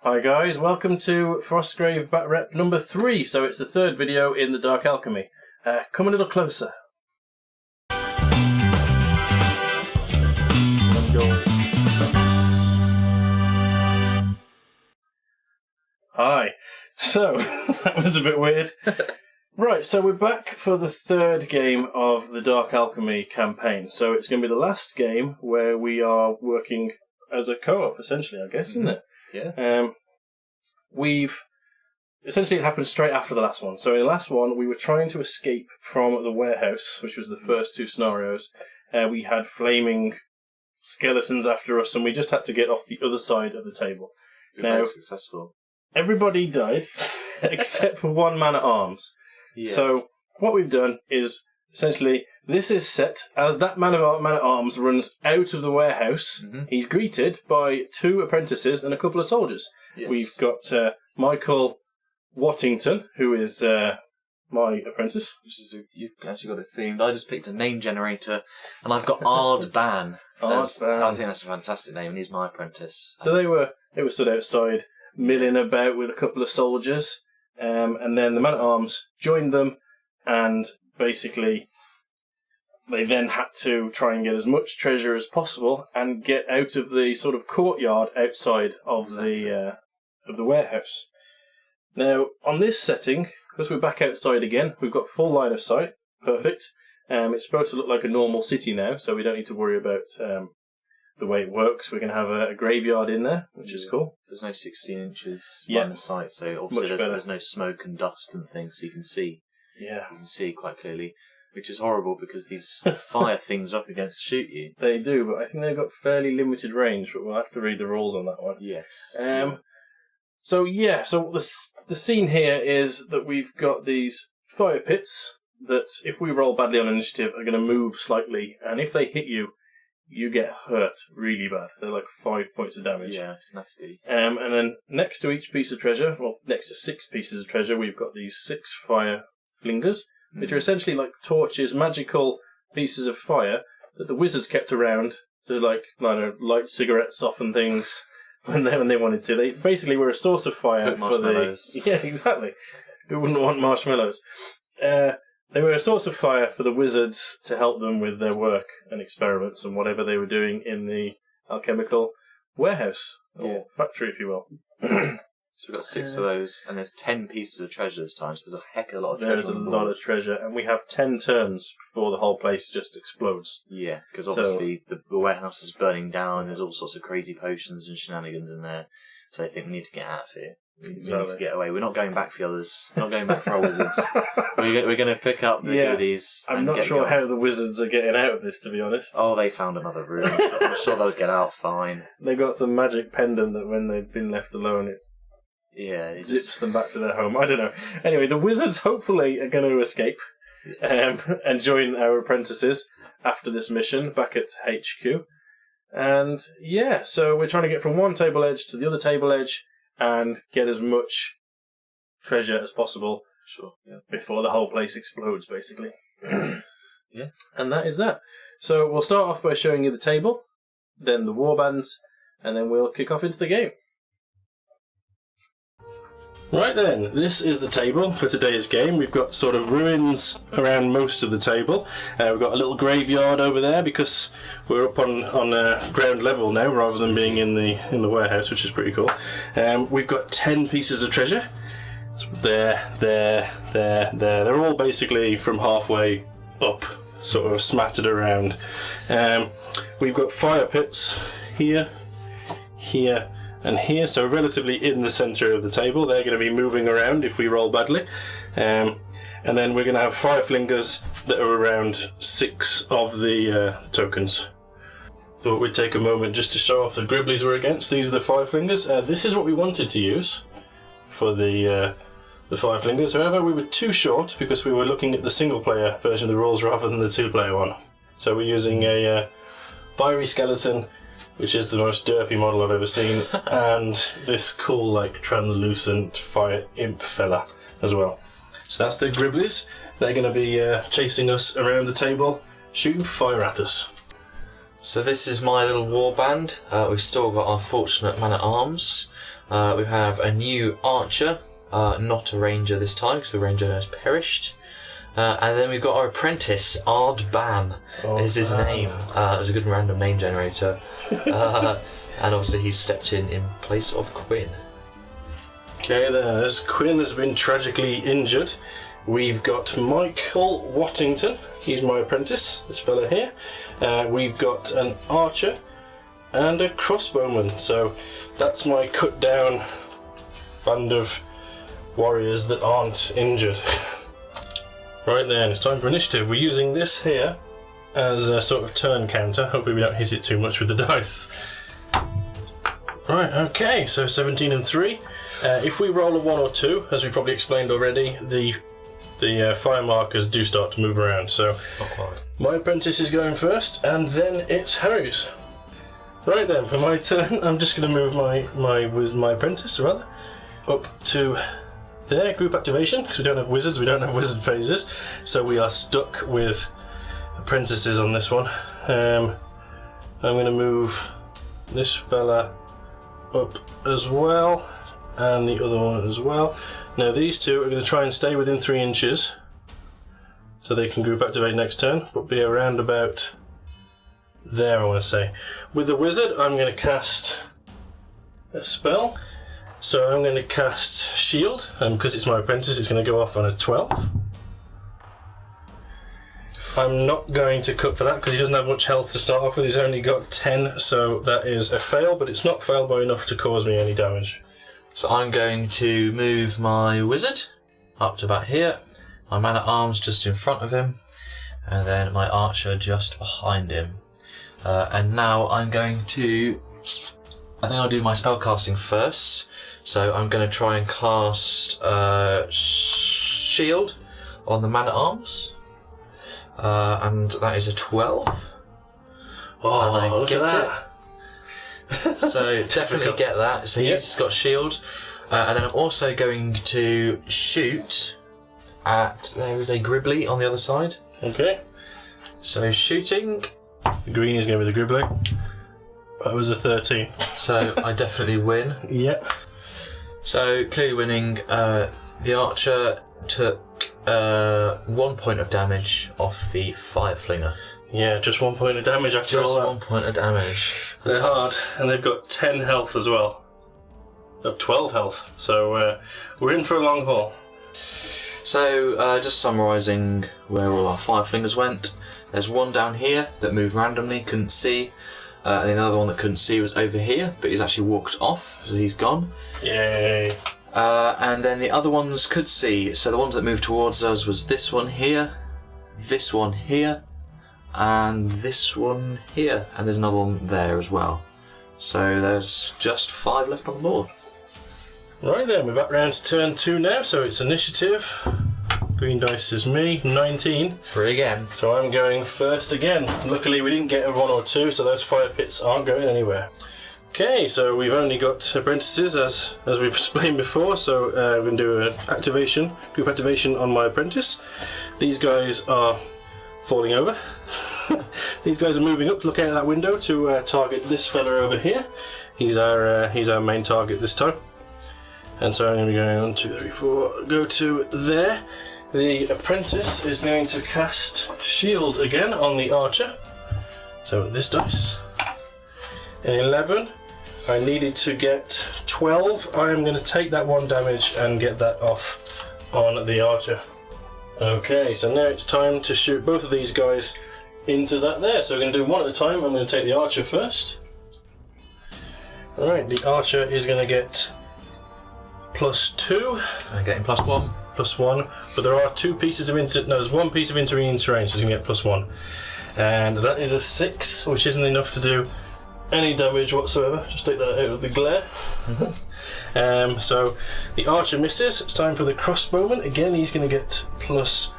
Hi guys, welcome to Frostgrave Bat Rep number 3, so it's the third video in the Dark Alchemy. Come a little closer. Hi. So, that was a bit weird. Right, so we're back for the third game of the Dark Alchemy campaign. So it's going to be the last game where we are working as a co-op, essentially, I guess, isn't it? Yeah. We've essentially, it happened straight after the last one. So in the last one, we were trying to escape from the warehouse, which was the first two scenarios. We had flaming skeletons after us, and we just had to get off the other side of the table. You're very successful. Everybody died, except for one man-at-arms. Yeah. So what we've done is, essentially, this is set as that man-at-arms runs out of the warehouse. Mm-hmm. He's greeted by two apprentices and a couple of soldiers. Yes. We've got Michael Wattington, who is my apprentice. You've actually got it themed. I just picked a name generator, and I've got Ardban. I think that's a fantastic name, and he's my apprentice. So they were stood outside, milling about with a couple of soldiers, and then the man-at-arms joined them, and basically they then had to try and get as much treasure as possible and get out of the sort of courtyard outside of the warehouse. Now, on this setting, because we're back outside again, we've got full line of sight. Perfect. It's supposed to look like a normal city now, so we don't need to worry about the way it works. We're going to have a graveyard in there, which is cool. There's no 16 inches Yeah. line of sight, so obviously there's no smoke and dust and things, so you can see. Yeah. You can see quite clearly, which is horrible because these fire things are up against shoot you. They do, but I think they've got fairly limited range, but we'll have to read the rules on that one. Yes. So the scene here is that we've got these fire pits that, if we roll badly on initiative, are going to move slightly, and if they hit you, you get hurt really bad. They're like 5 points of damage. Yeah, it's nasty. And then next to each piece of treasure, well, next to 6 pieces of treasure, we've got these 6 fire flingers, which are essentially like torches, magical pieces of fire that the wizards kept around to light cigarettes off and things when they wanted to. They basically were a source of fire Cook marshmallows. Yeah, exactly. Who wouldn't want marshmallows? They were a source of fire for the wizards to help them with their work and experiments and whatever they were doing in the alchemical warehouse, or factory, if you will. So we've got 6 of those, and there's 10 pieces of treasure this time, so there's a heck of a lot of treasure. There's a lot of treasure, and we have 10 turns before the whole place just explodes. Yeah, because obviously the warehouse is burning down, there's all sorts of crazy potions and shenanigans in there, so I think we need to get out of here. We need to get away. We're not going back for the others. We're not going back for our wizards. We're going to pick up the goodies. I'm not sure how the wizards are getting out of this, to be honest. Oh, they found another room. I'm sure they'll get out fine. They got some magic pendant that when they've been left alone, it zips them back to their home. I don't know. Anyway, the wizards hopefully are going to escape and join our apprentices after this mission back at HQ. And so we're trying to get from one table edge to the other table edge and get as much treasure as possible before the whole place explodes, basically. Yeah. And that is that. So we'll start off by showing you the table, then the warbands, and then we'll kick off into the game. Right then, this is the table for today's game. We've got sort of ruins around most of the table. We've got a little graveyard over there because we're up on ground level now rather than being in the warehouse, which is pretty cool. We've got 10 pieces of treasure. There. They're all basically from halfway up, sort of smattered around. We've got fire pits here, and here, so relatively in the centre of the table. They're going to be moving around if we roll badly. And then we're going to have fire flingers that are around 6 of the tokens. Thought we'd take a moment just to show off the gribblies we're against. These are the fire flingers. This is what we wanted to use for the fire flingers. However, we were too short because we were looking at the single-player version of the rules rather than the 2-player one. So we're using a fiery skeleton, which is the most derpy model I've ever seen, and this cool, translucent fire imp fella as well. So that's the gribblies. They're going to be chasing us around the table, shooting fire at us. So this is my little warband. We've still got our fortunate man-at-arms. We have a new archer, not a ranger this time because the ranger has perished. And then we've got our apprentice, Ard Ban is his name. It's a good random name generator. And obviously he's stepped in place of Quinn. Okay then, as Quinn has been tragically injured, we've got Michael Wattington, he's my apprentice, this fella here. We've got an archer and a crossbowman, so that's my cut down band of warriors that aren't injured. Right then, it's time for initiative. We're using this here as a sort of turn counter. Hopefully we don't hit it too much with the dice. Right, okay, so 17 and 3. If we roll a 1 or 2, as we probably explained already, the fire markers do start to move around. So my apprentice is going first, and then it's Harry's. Right then, for my turn, I'm just going to move my apprentice rather up to there. Group activation, because we don't have wizards, we don't have wizard phases, so we are stuck with apprentices on this one. I'm going to move this fella up as well, and the other one as well. Now these two are going to try and stay within 3 inches so they can group activate next turn, but be around about there, I want to say. With the wizard, I'm going to cast a spell. So I'm going to cast Shield, and because it's my apprentice, it's going to go off on a 12. I'm not going to cut for that because he doesn't have much health to start off with. He's only got 10, so that is a fail, but it's not fail by enough to cause me any damage. So I'm going to move my wizard up to about here, my man-at-arms just in front of him, and then my archer just behind him. And now I'm going to... I think I'll do my spellcasting first. So I'm going to try and cast Shield on the man-at-arms. And that is a 12. Oh, and I look get at that. it. So definitely get that. So he's got Shield. And then I'm also going to shoot at... There is a Gribbly on the other side. Okay. So shooting. The green is going to be the Gribbly. That was a 13. So I definitely win. Yep. So clearly winning. The archer took 1 point of damage off the fire flinger. Yeah, just 1 point of damage after Just all that. 1 point of damage. They're hard, and they've got 10 health as well. They have 12 health, so we're in for a long haul. So just summarising where all our fire flingers went. There's one down here that moved randomly, couldn't see. And another one that couldn't see was over here, but he's actually walked off, so he's gone. Yay. And then the other ones could see. So the ones that moved towards us was this one here, and this one here. And there's another one there as well. So there's just 5 left on the board. Right then, we're back round to turn 2 now, so it's initiative. Green dice is me, 19. 3 again. So I'm going first again. Luckily we didn't get a 1 or 2, so those fire pits aren't going anywhere. Okay, so we've only got apprentices as we've explained before, so we're going to do an group activation on my apprentice. These guys are falling over. These guys are moving up to look out of that window to target this fella over here. He's our main target this time. And so I'm going to be going 1, 2, 3, 4, go to there. The apprentice is going to cast Shield again on the archer. So this dice. An 11. I needed to get 12. I'm going to take that 1 damage and get that off on the archer. Okay, so now it's time to shoot both of these guys into that there. So we're going to do 1 at a time. I'm going to take the archer first. Alright, the archer is going to get +2. I'm getting +1. +1, but there are 2 pieces of there's 1 piece of intervening terrain, so he's going to get +1. And that is a 6, which isn't enough to do any damage whatsoever. Just take that out of the glare. So the archer misses. It's time for the crossbowman. Again, he's going to get +2,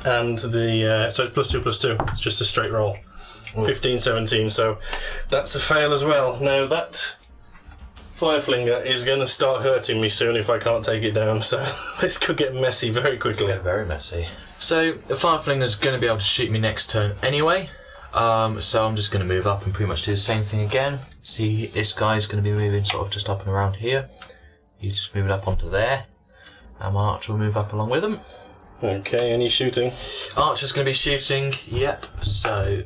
and the so +2/+2. It's just a straight roll. 15, 17. So that's a fail as well. Now that Fireflinger is going to start hurting me soon if I can't take it down, so this could get messy very quickly. Yeah, very messy. So the Fireflinger's going to be able to shoot me next turn anyway. So I'm just going to move up and pretty much do the same thing again. See, this guy's going to be moving sort of just up and around here. He's just moving up onto there. And my archer will move up along with him. Okay, any shooting? Archer's going to be shooting, yep. So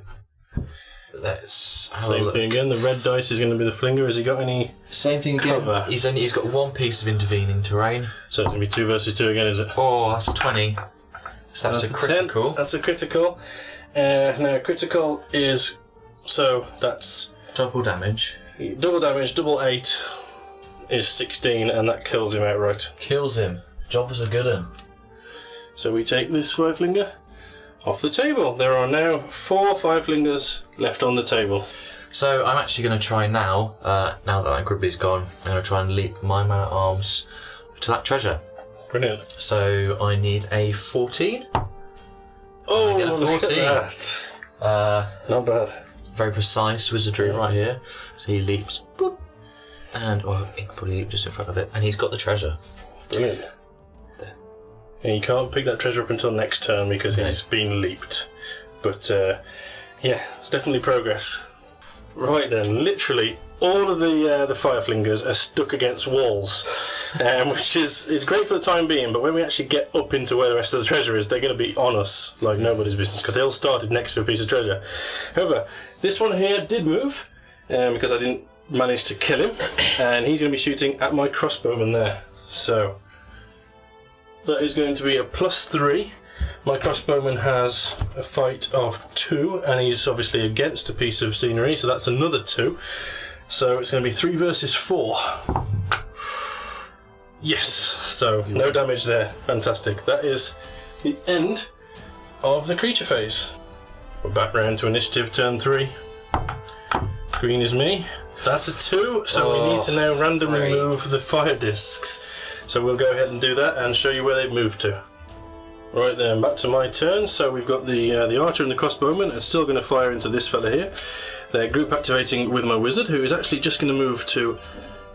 let's have a Same look. thing again, the red dice is going to be the flinger. Has he got any Same thing again. cover? He's got one piece of intervening terrain. So it's going to be 2 versus 2 again, is it? Oh, that's a 20. So that's a critical. 10. That's a critical. Now, critical is... So, that's... Double damage. Double damage, double 8 is 16, and that kills him outright. Kills him. Job was a good one. So we take this 5-flinger off the table. There are now 4 5-flingers left on the table. So I'm actually going to try now, now that Gribbly's gone, I'm going to try and leap my man-at-arms to that treasure. Brilliant. So I need a 14. Oh, I get a look 14. at that. Not bad. Very precise wizardry right here. So he leaps, boop, and he can probably leap just in front of it, and he's got the treasure. Brilliant. And you can't pick that treasure up until next turn because he's been leaped. But yeah, it's definitely progress. Right then, literally all of the fireflingers are stuck against walls, which is great for the time being. But when we actually get up into where the rest of the treasure is, they're going to be on us like nobody's business because they all started next to a piece of treasure. However, this one here did move because I didn't manage to kill him, and he's going to be shooting at my crossbowman there. So that is going to be a +3. My crossbowman has a fight of 2, and he's obviously against a piece of scenery, so that's another 2. So it's going to be 3 versus 4. Yes, so no damage there. Fantastic. That is the end of the creature phase. We're back round to initiative turn 3. Green is me. That's a 2, so we need to now randomly move the fire discs. So we'll go ahead and do that and show you where they've moved to. Right then, back to my turn. So we've got the archer and the crossbowman are still going to fire into this fella here. They're group activating with my wizard, who is actually just going to move to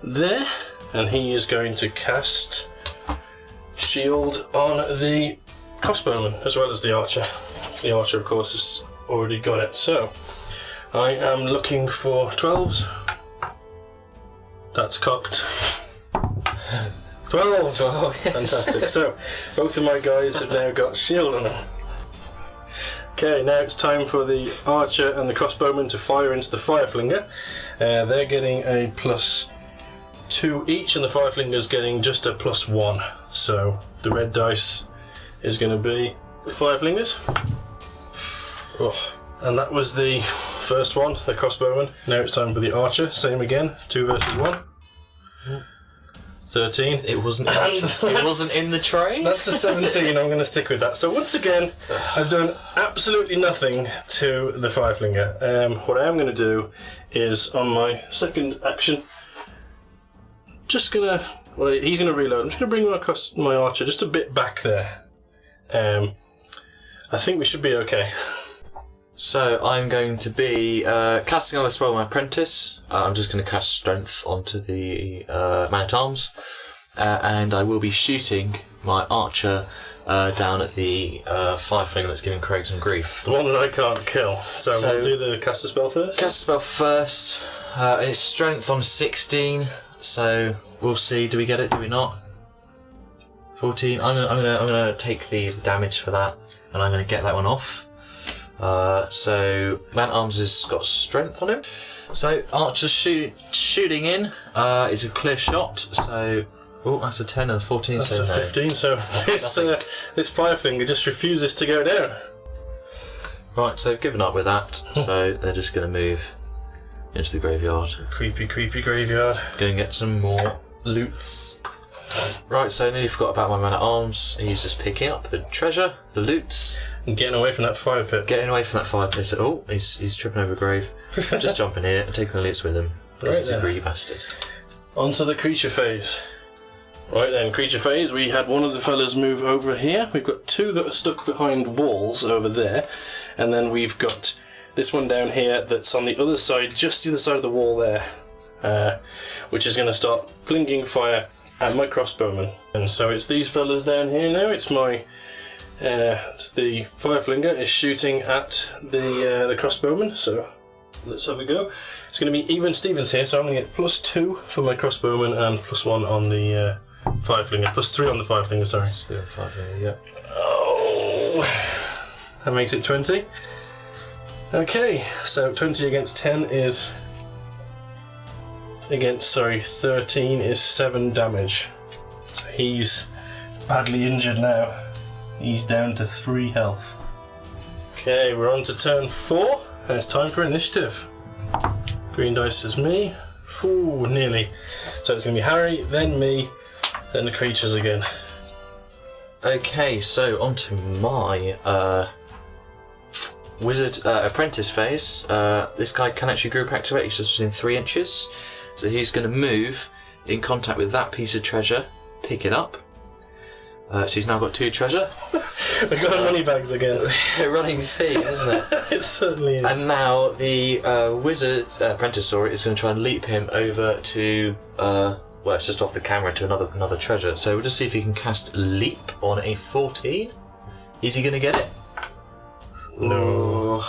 there, and he is going to cast shield on the crossbowman as well as the archer. The archer, of course, has already got it. So I am looking for 12s. That's cocked. 12! Yes. Fantastic. So, both of my guys have now got shield on them. Okay, now it's time for the archer and the crossbowman to fire into the fireflinger. They're getting a +2 each, and the fireflinger's getting just a +1. So, the red dice is going to be the fireflingers. Oh. And that was the first one, the crossbowman. Now it's time for the archer. Same again, 2 versus 1. 13. It wasn't in the tray? That's a 17, I'm going to stick with that. So once again, I've done absolutely nothing to the fireflinger. What I am going to do is, on my second action, just going to... Well, he's going to reload. I'm just going to bring across my archer just a bit back there. I think we should be okay. So I'm going to be casting on the spell my apprentice. I'm just going to cast strength onto the man-at-arms, and I will be shooting my archer down at the fireflinger that's giving Craig some grief. The one that I can't kill. So we'll do the caster spell first. Cast spell first, and it's strength on 16. So we'll see. Do we get it? Do we not? 14. I'm gonna take the damage for that, and I'm gonna get that one off. So man-at-arms has got strength on him. So archer shooting in is a clear shot. So that's a 10 and a 14. That's so a 15. So this fireflinger just refuses to go down. Right, so they've given up with that. So they're just going to move into the graveyard. Creepy graveyard. Going to get some more loots. Right, so I nearly forgot about my man-at-arms. He's just picking up the treasure, the loots. And getting away from that fire pit. Getting away from that fire pit. Oh, he's tripping over a grave. Just jumping here and taking the loots with him. He's a greedy bastard. On to the creature phase. Right then, creature phase. We had one of the fellas move over here. We've got 2 that are stuck behind walls over there. And then we've got this one down here that's on the other side, just the other side of the wall there. Which is going to start flinging fire at my crossbowman. And so it's these fellas down here now. It's my So the Fireflinger is shooting at the crossbowman, so let's have a go. It's going to be even Stevens here, so I'm going to get +2 for my crossbowman and +1 on the Fireflinger. +3 on the Fireflinger, sorry. Still Fireflinger, yeah. Oh, that makes it 20. Okay, so 20 against 10 is... against, 13 is 7 damage. So he's badly injured now. He's down to 3 health. Okay, we're on to turn 4, and it's time for initiative. Green dice is me. Ooh, nearly. So it's going to be Harry, then me, then the creatures again. Okay, so onto my wizard apprentice phase. This guy can actually group activate. He's just within 3 inches, so he's going to move in contact with that piece of treasure, pick it up. So he's now got 2 treasure. We've got money bags again. A running theme, isn't it? It certainly is. And now the wizard apprentice is going to try and leap him over to well, it's just off the camera to another treasure. So we'll just see if he can cast leap on a 14. Is he going to get it? No.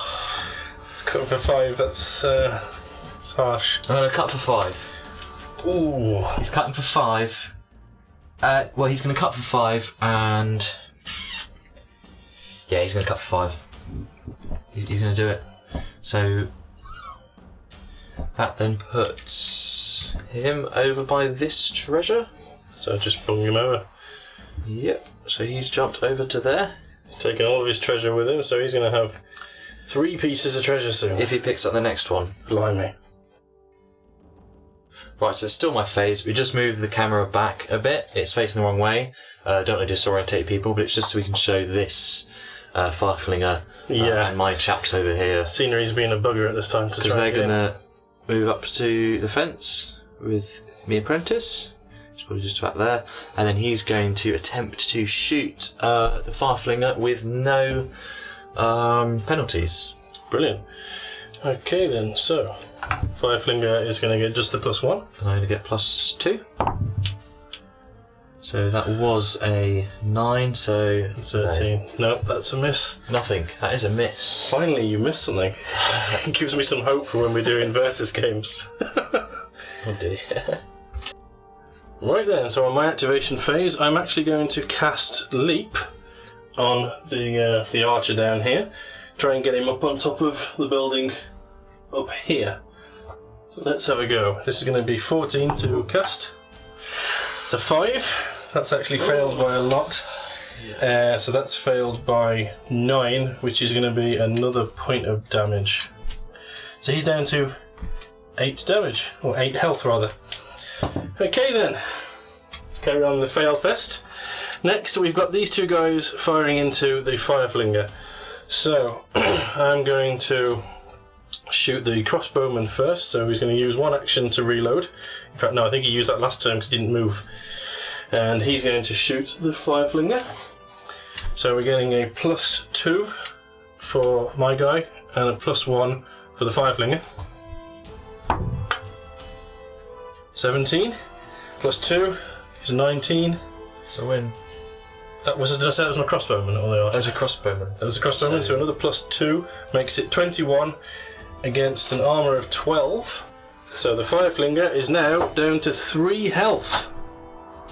It's cut for 5. That's it's harsh. I'm going to cut for 5. Ooh. He's cutting for 5. Well, he's going to cut for 5, and yeah, he's going to cut for 5. He's going to do it. So that then puts him over by this treasure. So just bung him over. Yep. So he's jumped over to there. Taking all of his treasure with him, so he's going to have 3 pieces of treasure soon. If he picks up the next one. Blimey. Right, so it's still my phase. We just moved the camera back a bit. It's facing the wrong way. Don't want to disorientate people, but it's just so we can show this Fireflinger and my chaps over here. Scenery's been a bugger at this time to try. Because they're going to move up to the fence with me apprentice. It's probably just about there. And then he's going to attempt to shoot the Fireflinger with no penalties. Brilliant. Okay then, so Fireflinger is going to get just the +1. And I'm going to get +2. So that was a 9, so... 13. No, that's a miss. Nothing. That is a miss. Finally, you missed something. It gives me some hope for when we're doing versus games. Oh dear. Right then, so on my activation phase, I'm actually going to cast Leap on the archer down here. Try and get him up on top of the building up here. So let's have a go. This is going to be 14 to cast. It's a 5. That's actually failed by a lot. So that's failed by 9, which is going to be another point of damage. So he's down to 8 damage, or 8 health rather. Okay then, let's carry on the fail fest. Next we've got these 2 guys firing into the Fireflinger. So I'm going to shoot the crossbowman first, so he's going to use 1 action to reload. In fact, no, I think he used that last turn because he didn't move. And he's going to shoot the Fireflinger. So we're getting a +2 for my guy and a +1 for the Fireflinger. 17 +2 is 19. It's a win. Did I say that was my crossbowman or the archer? That was a crossbowman. That was a crossbowman, so another +2 makes it 21 against an armour of 12. So the Fireflinger is now down to 3 health.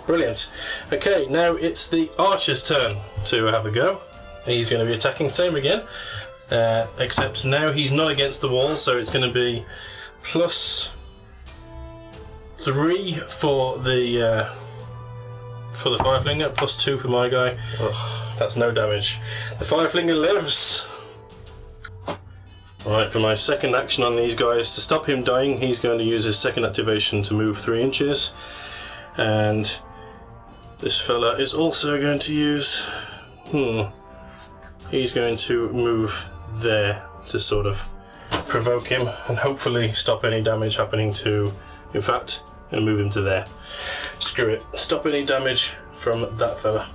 Brilliant. Okay, now it's the archer's turn to have a go. He's going to be attacking, same again, except now he's not against the wall, so it's going to be +3 for the Fireflinger, +2 for my guy. Oh, that's no damage. The Fireflinger lives! Right, for my second action on these guys, to stop him dying, he's going to use his second activation to move 3 inches. And this fella is also going to use... He's going to move there to sort of provoke him and hopefully stop any damage happening to... In fact, I'm going to move him to there. Screw it. Stop any damage from that fella.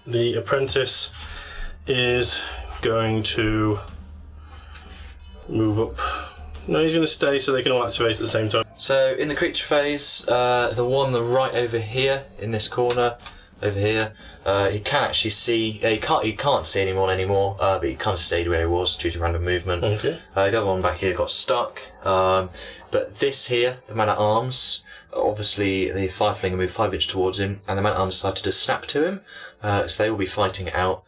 The apprentice is going to move up. No, he's going to stay so they can all activate at the same time. So in the creature phase, the one right over here in this corner over here. He can actually see. He can't see anyone anymore. But he kind of stayed where he was due to random movement. Okay. The other one back here got stuck. But this here, the man at arms. Obviously, the Fireflinger moved 5 inches towards him, and the man at arms decided to snap to him. So they will be fighting it out.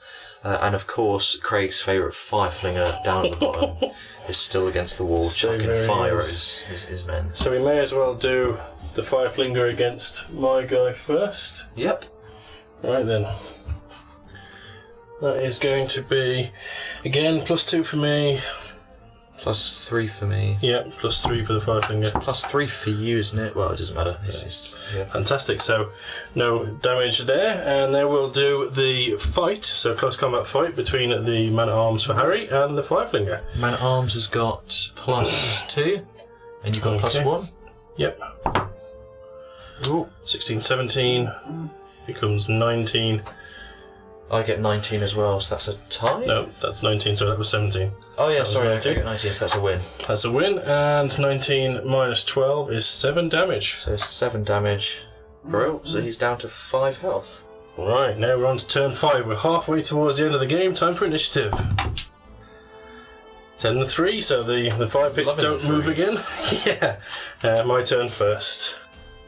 And of course, Craig's favourite Fireflinger down at the bottom is still against the wall, chucking fire at his men. So we may as well do the Fireflinger against my guy first. Yep. Right then. That is going to be, again, +2 for me. +3 for me. Yeah, +3 for the Fireflinger. +3 for you, isn't it? Well, it doesn't matter. Yeah. Fantastic. So, no damage there, and then we'll do the fight. So, close combat fight between the man at arms for Harry and the Fireflinger. Man at arms has got +2, and you've got +1. Yep. Ooh. 16, 17 becomes 19. I get 19 as well, so that's a tie? No, that's 19, so that was 17. Oh yeah, That was sorry, I 19. get 19, so that's a win. That's a win, and 19 minus 12 is 7 damage. So 7 damage. Bro, so he's down to 5 health. Right, now we're on to turn 5. We're halfway towards the end of the game. Time for initiative. 10 and 3, so the 5 pits Loving don't the move threes. again. Yeah, my turn first.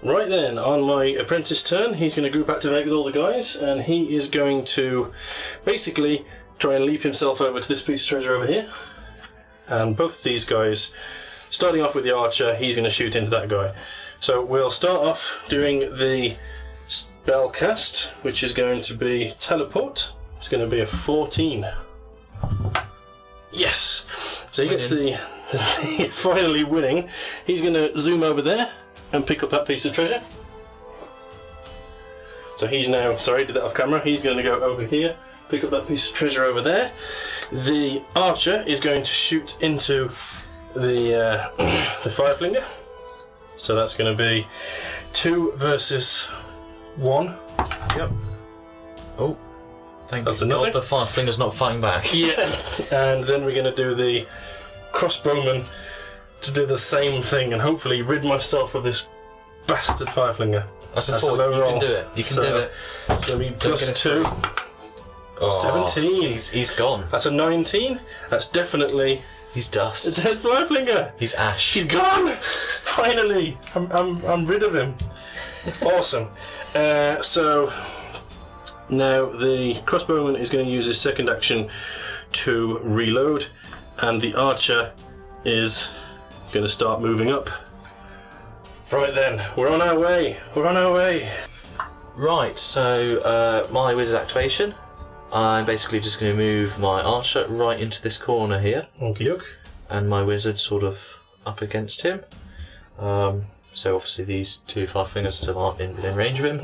Right then, on my apprentice turn, he's going to group activate with all the guys, and he is going to basically try and leap himself over to this piece of treasure over here. And both of these guys, starting off with the archer, he's going to shoot into that guy. So we'll start off doing the spell cast, which is going to be teleport. It's going to be a 14. Yes! So he gets the finally winning. He's going to zoom over there and pick up that piece of treasure. So he's now, sorry, did that off camera. He's going to go over here, pick up that piece of treasure over there. The archer is going to shoot into the Fireflinger. So that's going to be 2 versus 1. Yep. Oh, thank That's you another. God, the Fireflinger's not fighting back. Yeah. And then we're going to do the crossbowman to do the same thing and hopefully rid myself of this bastard Fireflinger. That's a That's 4, a low you roll. can do it. You can So, do it. It's going to be Don't get a +2. Oh, 17. He's gone. That's a 19. That's definitely He's a dust. dead Fireflinger. He's ash. He's gone! Finally! I'm rid of him. Awesome. So now the crossbowman is going to use his second action to reload, and the archer is going to start moving up. Right then, we're on our way. We're on our way. Right, so my wizard activation. I'm basically just going to move my archer right into this corner here, Okie doke. and my wizard sort of up against him. So obviously these 2 Fireflingers still aren't within range of him.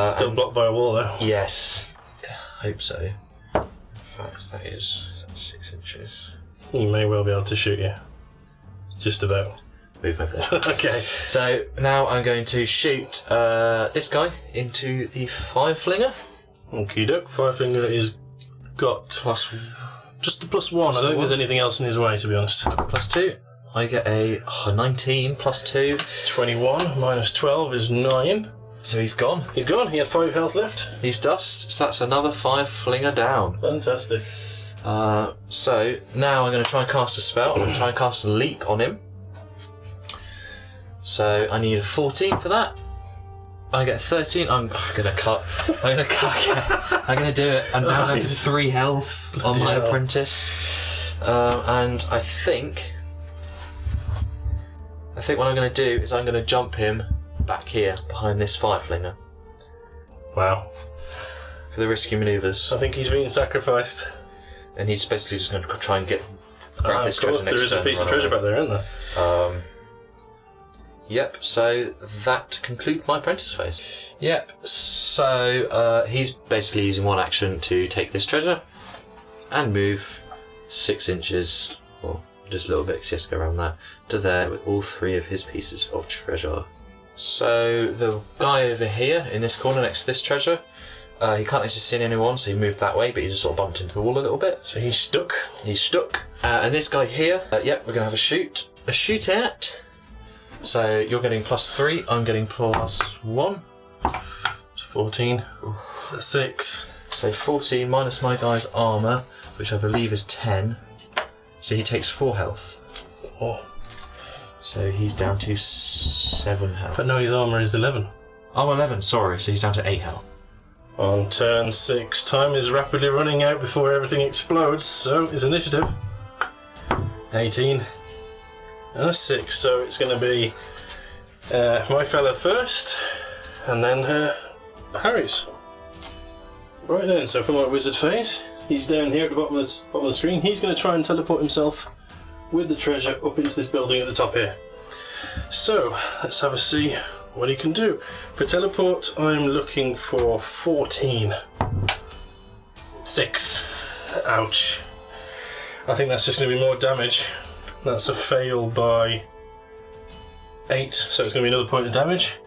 Still blocked by a wall though. Yes, hope so. In fact, that's 6 inches. He may well be able to shoot you. Just about. Move over there. Okay. So now I'm going to shoot this guy into the Fireflinger. Okie doke. Fireflinger is got Plus just the +1. I don't think there's anything else in his way, to be honest. +2. I get a 19 +2. 21 minus 12 is 9. So he's gone. He's gone. He had 5 health left. He's dust. So that's another Fireflinger down. Fantastic. So now I'm going to try and cast a spell. I'm going to try and cast a leap on him. So I need a 14 for that. I get 13. I'm going to cut. I'm going to cut. I'm going to do it. I'm down to Nice. 3 health on Bloody my hell. apprentice. And I think what I'm going to do is I'm going to jump him back here behind this Fireflinger Wow. for the risky manoeuvres. I think he's been sacrificed. And he's basically just going to try and grab Of this course, treasure there next is a turn piece of and run treasure away. back there, isn't there? Yep, so that concludes my apprentice phase. Yep, so he's basically using one action to take this treasure and move 6 inches, or just a little bit because he has to go around that, to there with all 3 of his pieces of treasure. So the guy over here in this corner next to this treasure, he can't actually see anyone, so he moved that way, but he just sort of bumped into the wall a little bit. So he's stuck. He's stuck. And this guy here, yep, we're going to have a shoot. A shoot at. So you're getting +3, I'm getting +1. 14. So 6. So 14 minus my guy's armour, which I believe is 10. So he takes 4 health. Oh. So he's down to 7 health. But no, his armour is 11. Oh, 11, sorry. So he's down to 8 health. On turn 6, time is rapidly running out before everything explodes, so his initiative. 18. And a 6, so it's going to be my fella first, and then Harry's. Right then, so for my wizard phase, he's down here at the bottom of the screen. He's going to try and teleport himself with the treasure up into this building at the top here. So, let's have a see what he can do. For teleport, I'm looking for 14. 6. Ouch. I think that's just going to be more damage. That's a fail by 8, so it's going to be another point of damage.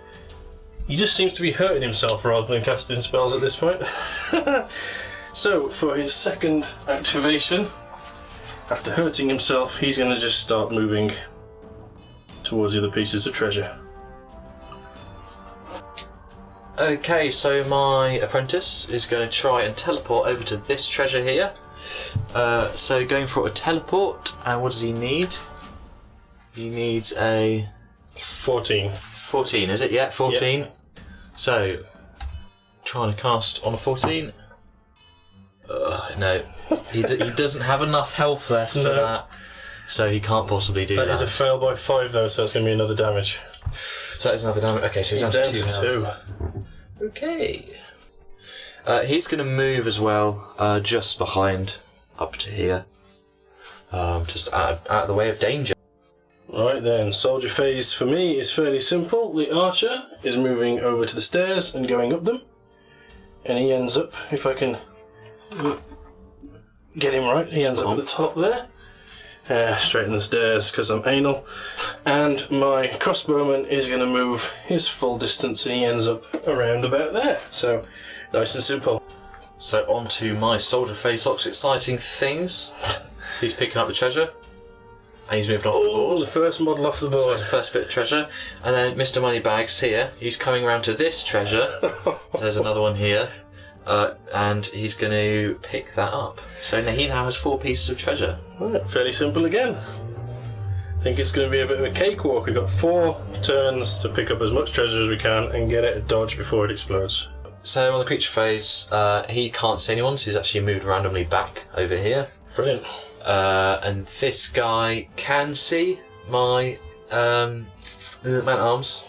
He just seems to be hurting himself rather than casting spells at this point. So, for his second activation, after hurting himself, he's going to just start moving towards the other pieces of treasure. Okay, so my apprentice is going to try and teleport over to this treasure here. So going for a teleport, and what does he need? He needs a 14. 14, is it? Yeah, 14. Yep. So, trying to cast on a 14. No, he doesn't have enough health left for that, so he can't possibly do that. That is a fail by 5 though, so it's going to be another damage. So that is another damage. Okay, so he's down to 2 health. Okay. He's going to move as well, just behind, up to here. Just out of the way of danger. Right then, soldier phase for me is fairly simple. The archer is moving over to the stairs and going up them. And he ends up, if I can get him right, he ends up at the top there. Straighten the stairs because I'm anal. And my crossbowman is going to move his full distance and he ends up around about there. So, nice and simple. So on to my soldier phase, lots of exciting things. He's picking up the treasure. And he's moved off the board. The first model off the board. So the first bit of treasure. And then Mr. Moneybags here, he's coming round to this treasure. There's another one here. And he's going to pick that up. So now he now has 4 pieces of treasure. Right, fairly simple again. I think it's going to be a bit of a cakewalk. We've got 4 turns to pick up as much treasure as we can and get it a dodge before it explodes. So on the creature phase, he can't see anyone, so he's actually moved randomly back over here. Brilliant. And this guy can see my man-at-arms,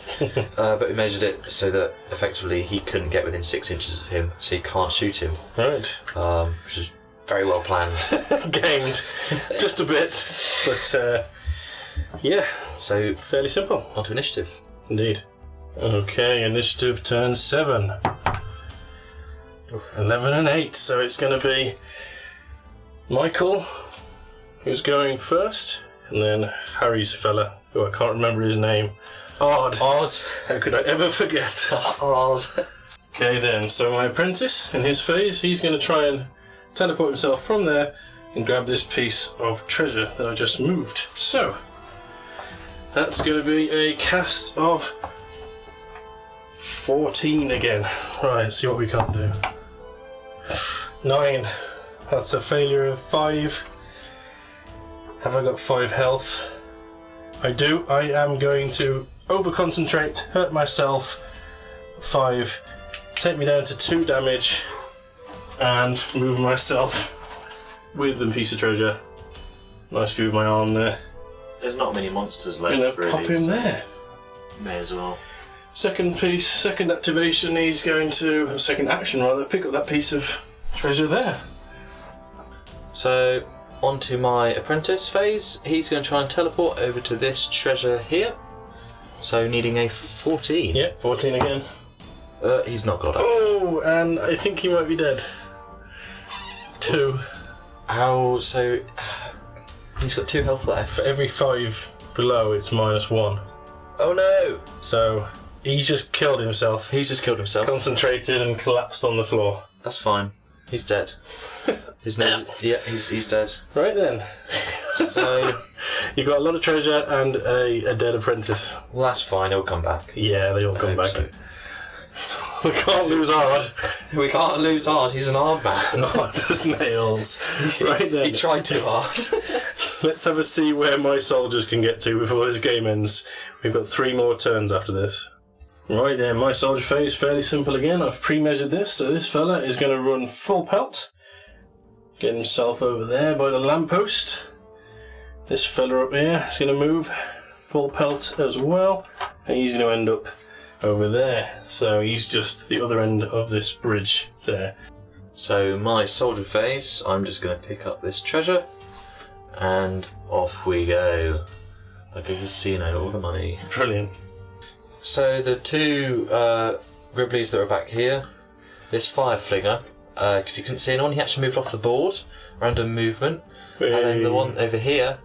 but we measured it so that effectively he couldn't get within 6 inches of him, so he can't shoot him. Right. Which is very well planned. Gamed. Just a bit. But, yeah. So, fairly simple. on to initiative. Indeed. Okay, initiative turn 7. 11 and 8, so it's going to be Michael, who's going first, and then Harry's fella, who I can't remember his name. Odd. How could I ever forget? Odd. Okay then, so my apprentice, in his phase, he's going to try and teleport himself from there and grab this piece of treasure that I just moved. So, that's going to be a cast of 14 again. Right, let's see what we can do. 9. That's a failure of 5. Have I got 5 health? I do. I am going to over-concentrate, hurt myself. 5. Take me down to 2 damage. And move myself with the piece of treasure. Nice view of my arm there. There's not many monsters left, Gonna really. pop him so there. May as well. Second piece, second activation, he's going to, second action rather, pick up that piece of treasure there. So, on to my apprentice phase. He's going to try and teleport over to this treasure here. So, needing a 14. Yep, 14 again. He's not got it. Oh, and I think he might be dead. 2. How? So, he's got 2 health left. For every 5 below, it's -1. Oh no! So, he's just killed himself. He's just killed himself. Concentrated and collapsed on the floor. That's fine. He's dead. His name. Yeah, he's dead. Right then. So You've got a lot of treasure and a dead apprentice. well, that's fine. He'll come back. Yeah, they all come back. So. We can't lose hard. We can't lose hard. He's an hard man. Hard as nails. Right then. He tried too hard. Let's have a see where my soldiers can get to before this game ends. We've got 3 more turns after this. Right then, my soldier phase, fairly simple again. I've pre-measured this, so this fella is going to run full pelt. Get himself over there by the lamppost. This fella up here is going to move full pelt as well, and he's going to end up over there. So he's just the other end of this bridge there. So my soldier phase, I'm just going to pick up this treasure, and off we go. Like a casino, all the money. Brilliant. So the 2 Gribblies that are back here, this fire flinger, because he couldn't see anyone, he actually moved off the board, random movement, and then the one over here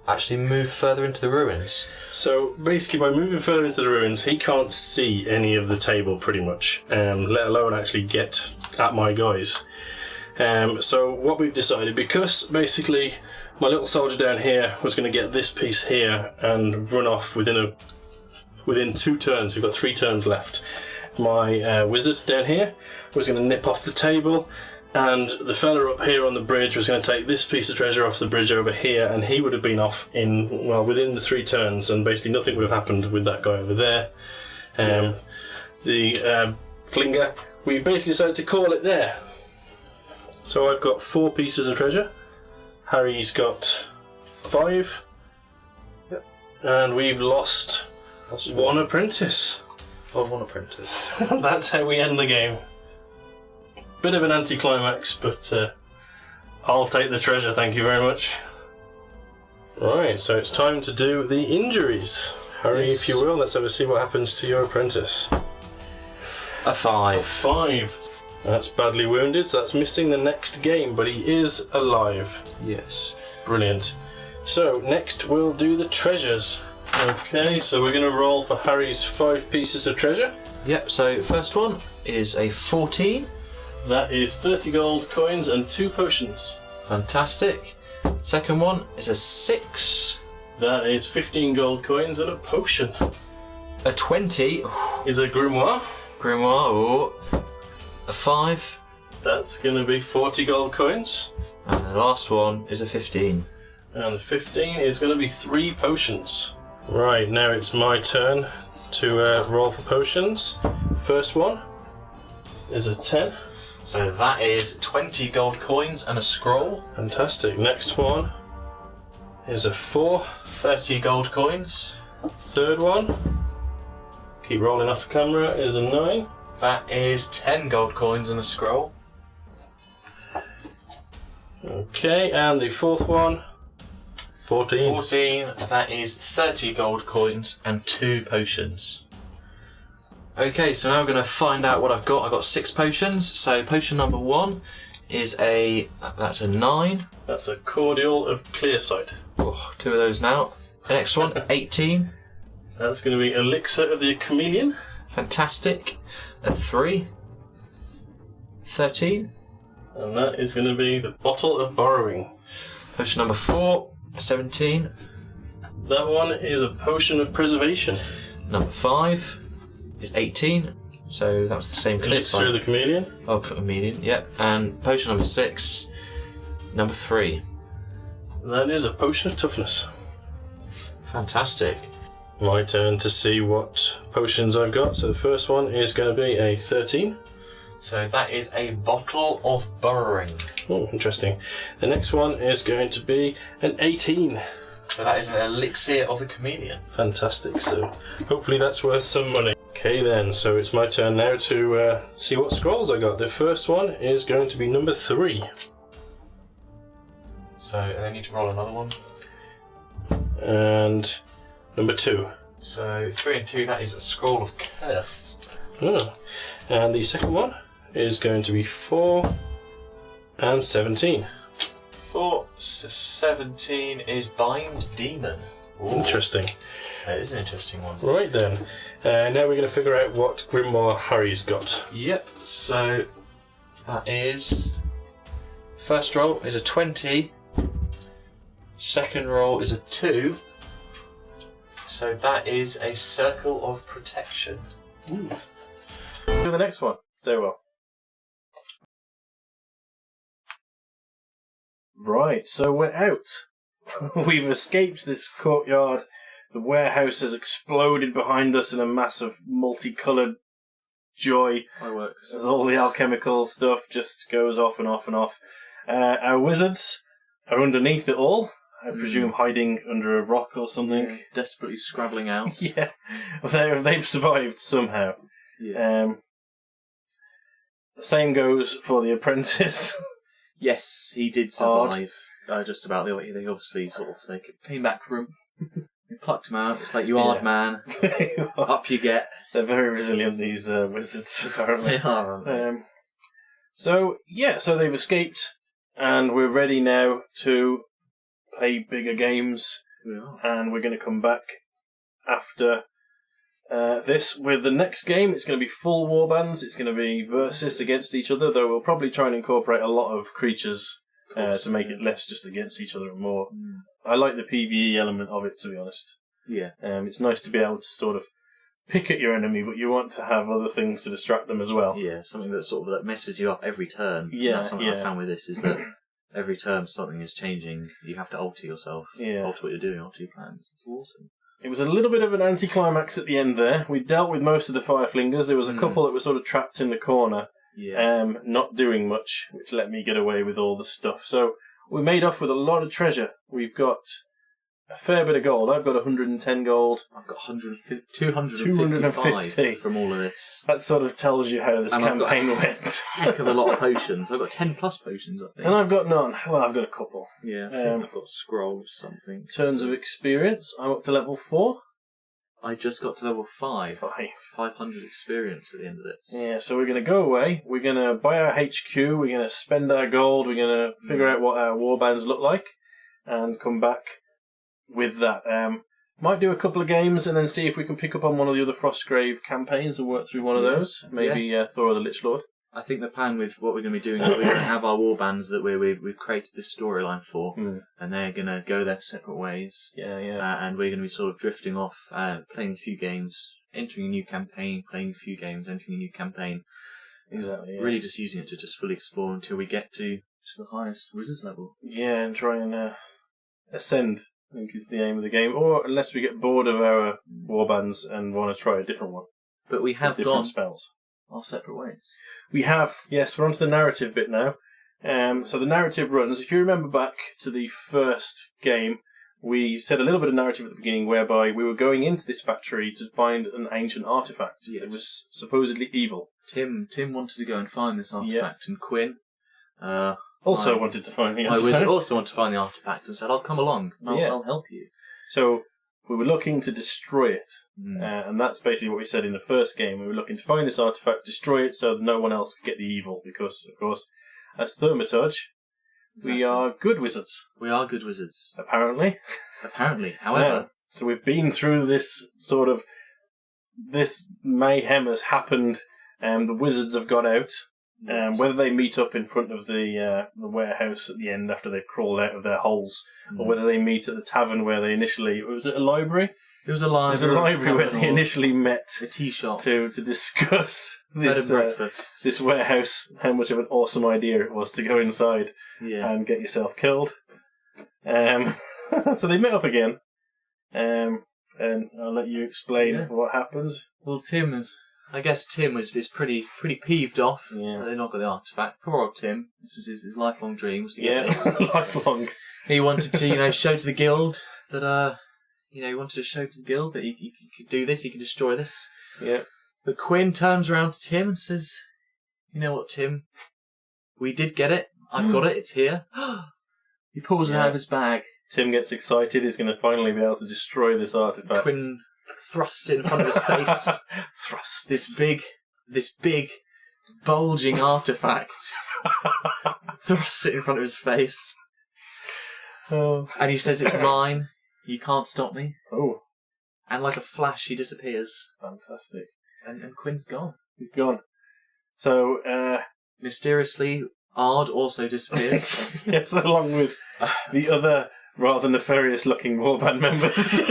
actually moved further into the ruins. So basically by moving further into the ruins, he can't see any of the table pretty much, let alone actually get at my guys. So what we've decided, because basically my little soldier down here was going to get this piece here and run off within 2 turns. We've got 3 turns left. My wizard down here was going to nip off the table, and the fella up here on the bridge was going to take this piece of treasure off the bridge over here, and he would have been off within the 3 turns, and basically nothing would have happened with that guy over there. The flinger, we basically decided to call it there. So I've got 4 pieces of treasure. Harry's got 5. Yep. And we've lost 1 apprentice. Oh, 1 apprentice. That's how we end the game. Bit of an anticlimax, but I'll take the treasure, thank you very much. Right, so it's time to do the injuries. Harry, Yes. if you will, let's have a see what happens to your apprentice. A 5. 5. That's badly wounded, so that's missing the next game, but he is alive. Yes. Brilliant. So, next we'll do the treasures. Okay, so we're going to roll for Harry's 5 pieces of treasure. Yep, so first one is a 14. That is 30 gold coins and 2 potions. Fantastic. Second one is a 6. That is 15 gold coins and a potion. A 20. Is a grimoire. Grimoire. Oh. A 5. That's going to be 40 gold coins. And the last one is a 15. And 15 is going to be 3 potions. Right, now it's my turn to roll for potions. First one is a 10. So that is 20 gold coins and a scroll. Fantastic. Next one is a 4. 30 gold coins. Third one, keep rolling off the camera, is a 9. That is 10 gold coins and a scroll. Okay, and the fourth one, 14. 14. That is 30 gold coins and 2 potions. Okay, so now we're going to find out what I've got. I've got 6 potions. So potion number 1 is that's a 9. That's a cordial of clear sight. Oh, 2 of those now. The next one, 18. That's going to be elixir of the chameleon. Fantastic. A 3. 13. And that is going to be the bottle of borrowing. Potion number 4, 17. That one is a potion of preservation. Number 5 is 18. So that was the same clear Elixir of sight. the chameleon. Oh, chameleon, yep. And potion number 6, number 3. That is a potion of toughness. Fantastic. My turn to see what potions I've got. So the first one is going to be a 13. So that is a bottle of burrowing. Oh, interesting. The next one is going to be an 18. So that is an elixir of the chameleon. Fantastic. So hopefully that's worth some money. Okay then, so it's my turn now to see what scrolls I got. The first one is going to be number 3. So and then you need to roll another one. And number 2. So 3 and 2, that is a scroll of cursed. Oh. And the second one is going to be 4 and 17. 4, 17 is bind demon. Ooh, Interesting. that is an interesting one. Right then, now we're going to figure out what grimoire Harry's got. Yep, so that is... First roll is a 20. Second roll is a 2. So that is a circle of protection. Ooh. Do the next one. Stay well. Right, so we're out. We've escaped this courtyard. The warehouse has exploded behind us in a mass of multicoloured joy. Fireworks. As all the alchemical stuff just goes off and off and off. Our wizards are underneath it all. I presume hiding under a rock or something. Yeah, desperately scrabbling out. Yeah, they've survived somehow. Yeah. The same goes for the apprentice. Yes, he did survive. Just about. They obviously they came back from him. They plucked him out. It's like, you hard man. Up you get. They're very resilient, these wizards, apparently. They are. So they've escaped, and we're ready now to play bigger games. We are. And we're going to come back after this with the next game. It's going to be full warbands. It's going to be versus against each other, though we'll probably try and incorporate a lot of creatures to make it less just against each other and more. I like the PvE element of it, to be honest. Yeah. It's nice to be able to sort of pick at your enemy, but you want to have other things to distract them as well. Yeah, something that that messes you up every turn. Yeah, That's something I found with this, is that every turn something is changing. You have to alter yourself. Yeah. Alter what you're doing, alter your plans. It's awesome. It was a little bit of an anticlimax at the end there. We dealt with most of the fireflingers. There was a couple that were sort of trapped in the corner, not doing much, which let me get away with all the stuff. So we made off with a lot of treasure. We've got a fair bit of gold. I've got 110 gold. I've got 250 from all of this. That sort of tells you how this campaign went. Heck of a lot of potions. I've got 10 plus potions, I think. And I've got none. Well, I've got a couple. Yeah, I think I've got a scroll of something. In terms of experience, I'm up to level 4. I just got to level 5. 500 experience at the end of this. Yeah, so we're going to go away. We're going to buy our HQ. We're going to spend our gold. We're going to figure out what our warbands look like and come back with that. Might do a couple of games and then see if we can pick up on one of the other Frostgrave campaigns and work through one of those. Maybe Thor the Lich Lord. I think the plan with what we're going to be doing is we're going to have our warbands that we've created this storyline for, and they're going to go their separate ways. And we're going to be sort of drifting off, playing a few games, entering a new campaign, playing a few games, entering a new campaign. Exactly. Yeah. Really just using it to just fully explore until we get to the highest wizard's level. Yeah, and try and ascend, I think is the aim of the game. Or unless we get bored of our warbands and want to try a different one. But we have different gone spells. Our separate ways. We have, yes, we're on to the narrative bit now. So the narrative runs, if you remember back to the first game, we said a little bit of narrative at the beginning whereby we were going into this factory to find an ancient artifact. Yes. It was supposedly evil. Tim wanted to go and find this artifact, and Quinn also wanted to find the artifact. My wizard also wanted to find the artifact and said, I'll come along, I'll help you. So we were looking to destroy it, and that's basically what we said in the first game. We were looking to find this artifact, destroy it so that no one else could get the evil, because, of course, as Thaumaturge, we are good wizards. We are good wizards. Apparently. However. So we've been through this sort of... This mayhem has happened, and the wizards have got out. Whether they meet up in front of the warehouse at the end after they've crawled out of their holes, or whether they meet at the tavern where they initially... Was it a library? It was a library. There's a library where they initially met. A tea shop. To discuss this, breakfast. This warehouse, how much of an awesome idea it was to go inside and get yourself killed. So they met up again. And I'll let you explain what happens. Well, I guess Tim is pretty peeved off. Yeah. They're not got the artifact. Poor old Tim. This was his lifelong dream, was to get this. Lifelong. He wanted to, show to the guild that, he wanted to show to the guild that he could do this, he could destroy this. Yeah. But Quinn turns around to Tim and says, "You know what, Tim? We did get it. I've got it. It's here." He pulls it out of his bag. Tim gets excited. He's going to finally be able to destroy this artifact. Quinn thrusts it in front of his face. Thrusts. This big, bulging artifact. Thrusts it in front of his face. Oh. And he says, "It's mine. You can't stop me." Oh. And like a flash, he disappears. Fantastic. And Quinn's gone. He's gone. So, mysteriously, Ard also disappears. Yes, along with the other rather nefarious-looking warband members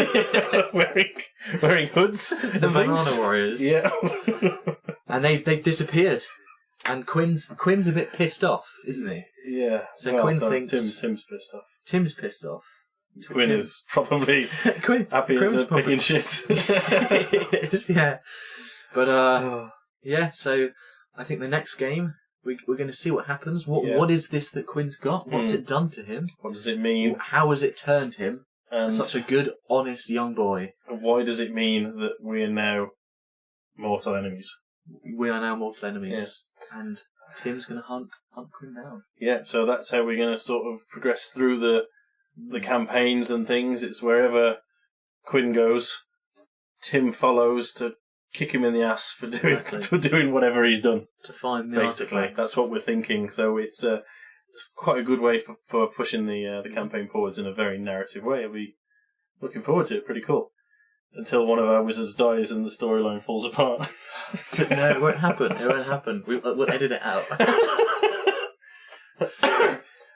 wearing hoods. The Banana Warriors. Yeah. And they've disappeared. And Quinn's a bit pissed off, isn't he? Yeah. So Quinn thinks Tim's pissed off. Tim's pissed off. Quinn is probably happy as picking shit. Yeah. But yeah. So I think the next game we're going to see what happens. What is this that Quinn's got? What's it done to him? What does it mean? How has it turned him? And such a good, honest young boy. And why does it mean that we are now mortal enemies? We are now mortal enemies, and Tim's going to hunt Quinn down. Yeah, so that's how we're going to sort of progress through the campaigns and things. It's wherever Quinn goes, Tim follows to kick him in the ass for doing whatever he's done. To find the basically artifacts. That's what we're thinking. So it's quite a good way for pushing the campaign forwards in a very narrative way. I'll be looking forward to it. Pretty cool. Until one of our wizards dies and the storyline falls apart. But no, it won't happen. It won't happen. We'll edit it out.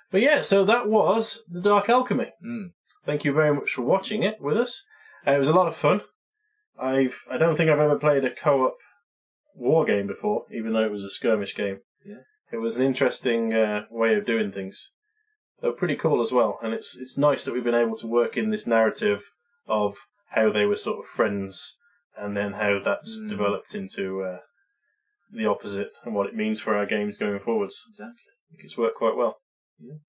But yeah, so that was the Dark Alchemy. Thank you very much for watching it with us. It was a lot of fun. I don't think I've ever played a co-op war game before, even though it was a skirmish game. Yeah. It was an interesting way of doing things. They were pretty cool as well, and it's nice that we've been able to work in this narrative of how they were sort of friends, and then how that's developed into the opposite, and what it means for our games going forwards. Exactly. I think it's worked quite well. Yeah.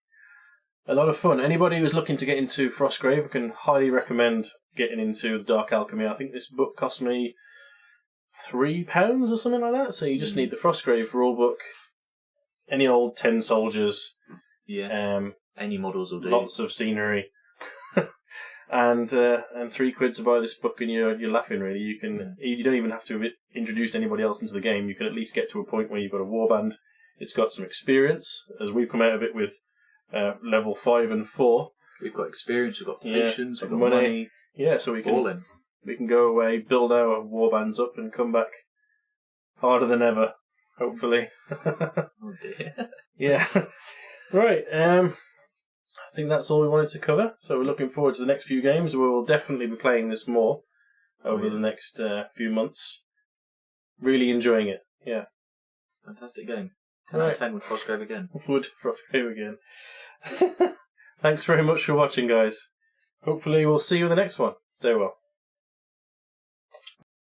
A lot of fun. Anybody who's looking to get into Frostgrave, I can highly recommend getting into the Dark Alchemy. I think this book cost me £3 or something like that. So you just need the Frostgrave rulebook, any old 10 soldiers, any models will do. Lots of scenery, and £3 to buy this book, and you're laughing. Really, you don't even have to have introduced anybody else into the game. You can at least get to a point where you've got a warband. It's got some experience, as we've come out of it with level 5 and 4. We've got experience, we've got patience, we've got money. Yeah, so we can go away, build our warbands up, and come back harder than ever, hopefully. Oh dear. Yeah. Right, I think that's all we wanted to cover. So we're looking forward to the next few games. We will definitely be playing this more over the next few months. Really enjoying it. Yeah. Fantastic game. 10 out of 10 with Frostgrave again. Would Frostgrave again. Thanks very much for watching, guys. Hopefully we'll see you in the next one. Stay well.